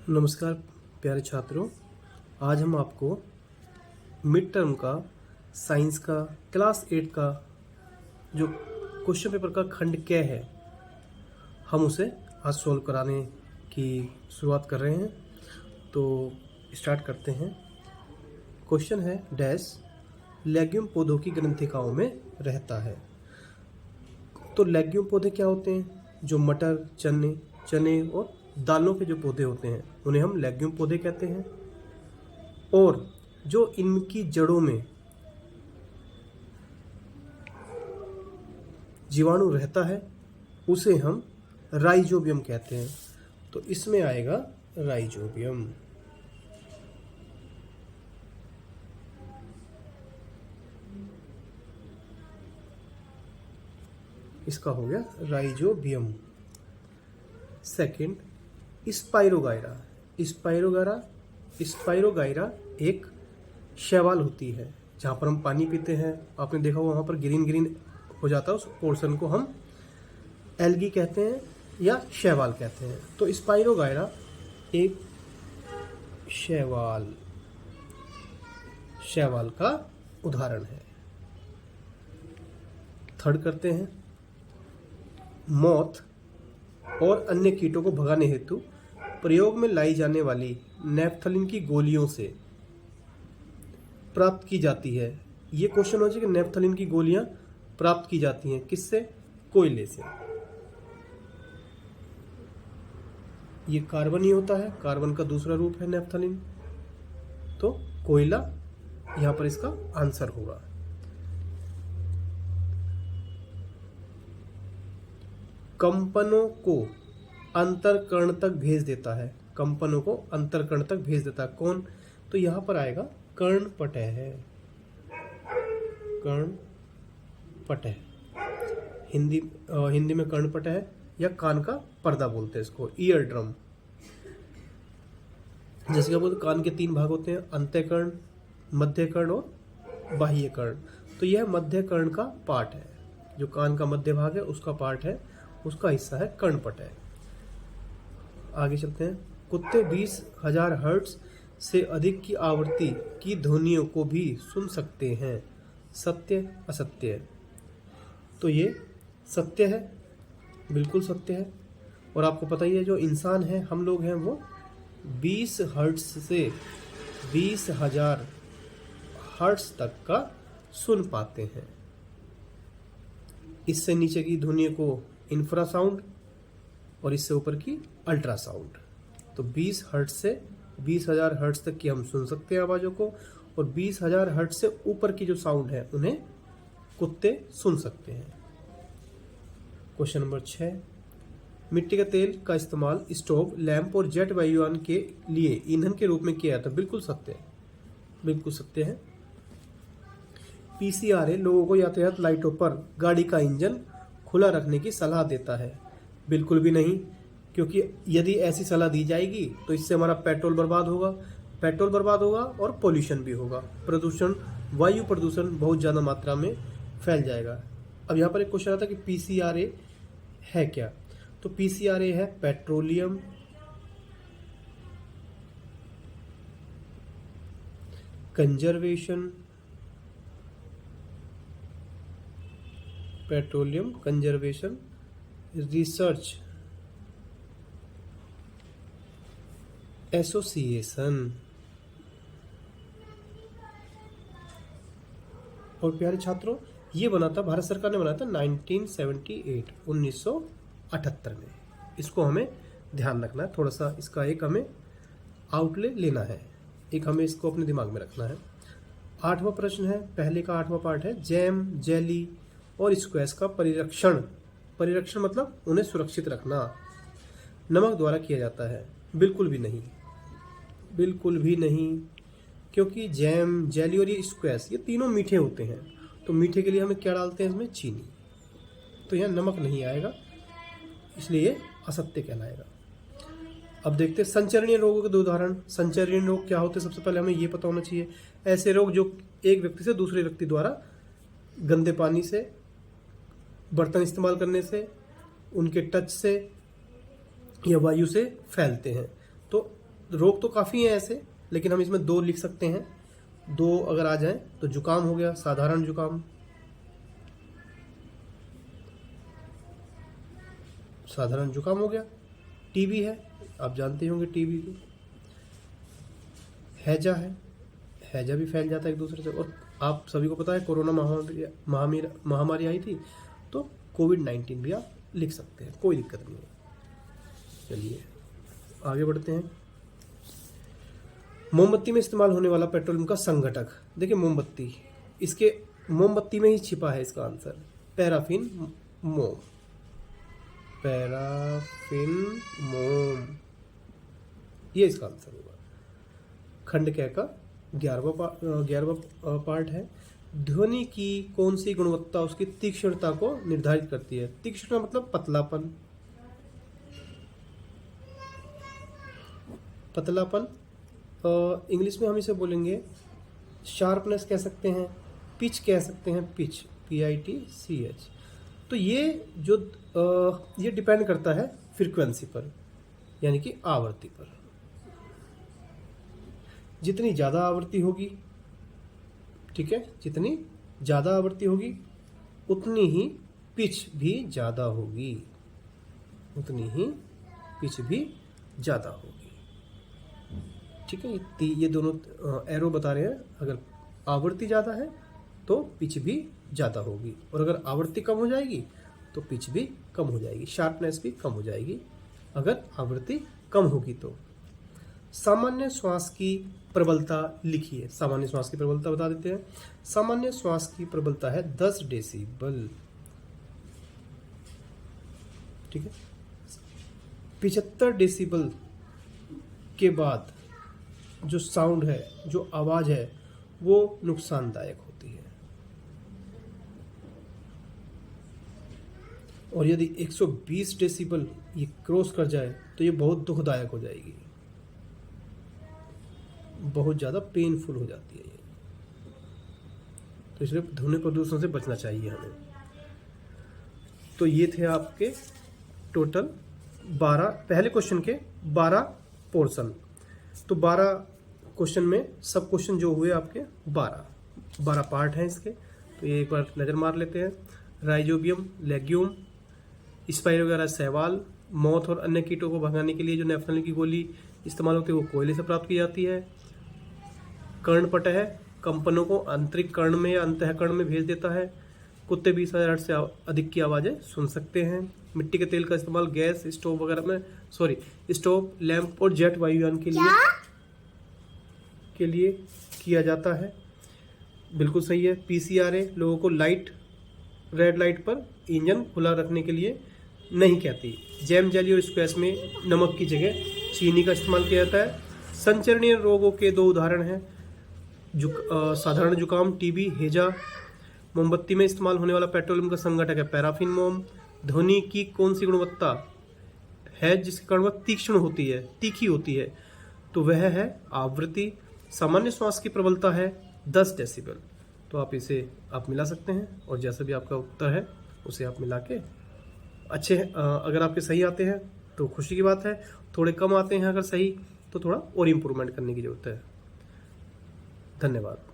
नमस्कार प्यारे छात्रों। आज हम आपको मिड टर्म का साइंस का क्लास 8 का जो क्वेश्चन पेपर का खंड क है हम उसे आज सॉल्व कराने की शुरुआत कर रहे हैं। तो स्टार्ट करते हैं। क्वेश्चन है डैश लेग्यूम पौधों की ग्रंथिकाओं में रहता है। तो लेग्यूम पौधे क्या होते हैं? जो मटर, चने और दालों के जो पौधे होते हैं उन्हें हम लेग्यूम पौधे कहते हैं। और जो इनकी जड़ों में जीवाणु रहता है उसे हम राइजोबियम कहते हैं। तो इसमें आएगा राइजोबियम। इसका हो गया राइजोबियम। Second, spirogyra. स्पाइरोगायरा एक शैवाल होती है। जहाँ पर हम पानी पीते हैं आपने देखा होगा वहाँ पर ग्रीन ग्रीन हो जाता है, उस पोर्शन को हम एल्गी कहते हैं या शैवाल कहते हैं। तो स्पाइरोगायरा एक शैवाल का उदाहरण है। थर्ड करते हैं, मॉथ और अन्य कीटों को भगाने हेतु प्रयोग में लाई जाने वाली नेफ्थलीन की गोलियों से प्राप्त की जाती है। ये क्वेश्चन हो जाए कि नेफ्थलीन की गोलियां प्राप्त की जाती हैं किससे? कोयले से। ये कार्बन ही होता है, कार्बन का दूसरा रूप है नेफ्थलीन। तो कोयला यहां पर इसका आंसर होगा। कंपनों को अंतरकर्ण तक भेज देता है। कंपनों को अंतरकर्ण तक भेज देता है कौन? तो यहां पर आएगा कर्णपटह। कर्णपटह हिंदी में कर्णपटह या कान का पर्दा बोलते हैं इसको, ईयर ड्रम। जैसे क्या बोलते, कान के 3 भाग होते हैं, अंत्यकर्ण, मध्यकर्ण और बाह्यकर्ण। तो यह मध्यकर्ण का पार्ट है, जो कान का मध्य भाग है उसका पार्ट है, उसका हिस्सा है कर्णपटह। आगे चलते हैं। कुत्ते 20,000 हर्ट्ज से अधिक की आवृत्ति की ध्वनियों को भी सुन सकते हैं। सत्य असत्य? तो ये सत्य है, बिल्कुल सत्य है। और आपको पता ही है जो इंसान है, हम लोग हैं, वो 20 हर्ट्ज से 20,000 हर्ट्ज तक का सुन पाते हैं। इससे नीचे की ध्वनियों को इंफ्रासाउंड और इससे ऊपर की अल्ट्रासाउंड। तो 20 हर्ट्ज से 20,000 हर्ट्ज तक की हम सुन सकते हैं आवाज़ों को, और 20,000 हर्ट्ज से ऊपर की जो साउंड है उन्हें कुत्ते सुन सकते हैं। क्वेश्चन नंबर 6, मिट्टी के तेल का इस्तेमाल स्टोव, लैंप और जेट वायुयान के लिए ईंधन के रूप में किया जाता है। बिल्कुल सत्य है, बिल्कुल सत्य है। पीसीआरए लोगों को यातायात लाइटों पर गाड़ी का इंजन खुला रखने की सलाह देता है। बिल्कुल भी नहीं, क्योंकि यदि ऐसी सलाह दी जाएगी तो इससे हमारा पेट्रोल बर्बाद होगा और पोल्यूशन भी होगा। प्रदूषण, वायु प्रदूषण बहुत ज़्यादा मात्रा में फैल जाएगा। अब यहाँ पर एक क्वेश्चन आता है कि पीसीआरए है क्या? तो पीसीआरए है पेट्रोलियम कंजर्वेशन रिसर्च एसोसिएशन। और प्यारे छात्रों, ये बना था, भारत सरकार ने बनाया था 1978 में। इसको हमें ध्यान रखना है, थोड़ा सा इसका एक हमें आउटले लेना है, एक हमें इसको अपने दिमाग में रखना है। 8वां प्रश्न है, पहले का 8वां पार्ट है, जैम, जेली और स्क्वैश का परिरक्षण मतलब उन्हें सुरक्षित रखना नमक द्वारा किया जाता है। बिल्कुल भी नहीं, क्योंकि जैम, जेली और ये स्क्वैश ये तीनों मीठे होते हैं। तो मीठे के लिए हमें क्या डालते हैं इसमें? चीनी। तो यहाँ नमक नहीं आएगा, इसलिए ये असत्य कहलाएगा। अब देखते हैं संचरणीय रोगों के 2 उदाहरण। संचरणीय रोग क्या होते हैं? सबसे पहले हमें ये पता होना चाहिए। ऐसे रोग जो एक व्यक्ति से दूसरे व्यक्ति द्वारा गंदे पानी से, बर्तन इस्तेमाल करने से, उनके टच से या वायु से फैलते हैं। तो रोग तो काफ़ी हैं ऐसे, लेकिन हम इसमें 2 लिख सकते हैं। 2 अगर आ जाए तो जुकाम हो गया, साधारण जुकाम, साधारण जुकाम हो गया। टीबी है, आप जानते होंगे टीबी को। हैजा है, हैजा भी फैल जाता है एक दूसरे से। और आप सभी को पता है कोरोना महामारी आई थी, तो कोविड-19 भी आप लिख सकते हैं, कोई दिक्कत नहीं है। चलिए आगे बढ़ते हैं। मोमबत्ती में इस्तेमाल होने वाला पेट्रोलियम का संघटक, देखिए मोमबत्ती, इसके मोमबत्ती में ही छिपा है इसका आंसर, पैराफिन मोम, पैराफिन मोम, ये इसका आंसर होगा। खंड क का 11वां पार्ट है। ध्वनि की कौन सी गुणवत्ता उसकी तीक्ष्णता को निर्धारित करती है? तीक्ष्ण मतलब पतलापन, पतलापन, इंग्लिश में हम इसे बोलेंगे शार्पनेस कह सकते हैं, पिच कह सकते हैं, पिच, PITCH। तो ये डिपेंड करता है फ्रीक्वेंसी पर, यानी कि आवृत्ति पर। जितनी ज़्यादा आवृत्ति होगी, ठीक है, जितनी ज़्यादा आवृत्ति होगी उतनी ही पिच भी ज़्यादा होगी, उतनी ही पिच भी ज़्यादा होगी, ठीक है। ये दोनों एरो बता रहे हैं, अगर आवृत्ति ज़्यादा है तो पिच भी ज़्यादा होगी, और अगर आवृत्ति कम हो जाएगी तो पिच भी कम हो जाएगी, शार्पनेस भी कम हो जाएगी अगर आवृत्ति कम होगी तो। सामान्य श्वास की प्रबलता लिखिए। सामान्य श्वास की प्रबलता बता देते हैं। सामान्य श्वास की प्रबलता है 10 डेसिबल, ठीक है। 75 डेसिबल के बाद जो साउंड है, जो आवाज है, वो नुकसानदायक होती है, और यदि 120 डेसिबल ये क्रॉस कर जाए तो ये बहुत दुखदायक हो जाएगी, बहुत ज़्यादा पेनफुल हो जाती है ये। तो इसलिए ध्वनि प्रदूषण से बचना चाहिए हमें। तो ये थे आपके टोटल 12, पहले क्वेश्चन के 12 पोर्शन। तो 12 क्वेश्चन में सब क्वेश्चन जो हुए आपके 12 पार्ट हैं इसके। तो ये एक बार नज़र मार लेते हैं। राइजोबियम, लेग्यूम, स्पाइरोगैरा शैवाल, मौत और अन्य कीटों को भगाने के लिए जो नेफ्थलिन की गोली इस्तेमाल होती है वो कोयले से प्राप्त की जाती है। कर्णपटह कंपनों को आंतरिक कर्ण में या अंतःकर्ण में भेज देता है। कुत्ते 20,000 हर्ट्ज से अधिक की आवाज़ें सुन सकते हैं। मिट्टी के तेल का इस्तेमाल गैस स्टोव वगैरह में, स्टोव, लैंप और जेट वायुयान के लिए किया जाता है। बिल्कुल सही है। PCRA लोगों को रेड लाइट पर इंजन खुला रखने के लिए नहीं कहती। जैम, जेली और स्क्वैश में नमक की जगह चीनी का इस्तेमाल किया जाता है। संचरणीय रोगों के 2 उदाहरण हैं, साधारण जुकाम, टीबी, हैजा। मोमबत्ती में इस्तेमाल होने वाला पेट्रोलियम का संघटक है पैराफिन मोम। ध्वनि की कौन सी गुणवत्ता है जिसके कारण वह तीक्ष्ण होती है, तीखी होती है? तो वह है आवृत्ति। सामान्य श्वास की प्रबलता है 10 डेसिबल। तो आप इसे मिला सकते हैं, और जैसा भी आपका उत्तर है उसे आप मिला के अच्छे, अगर आपके सही आते हैं तो खुशी की बात है, थोड़े कम आते हैं अगर सही तो थोड़ा और इम्प्रूवमेंट करने की ज़रूरत है। धन्यवाद।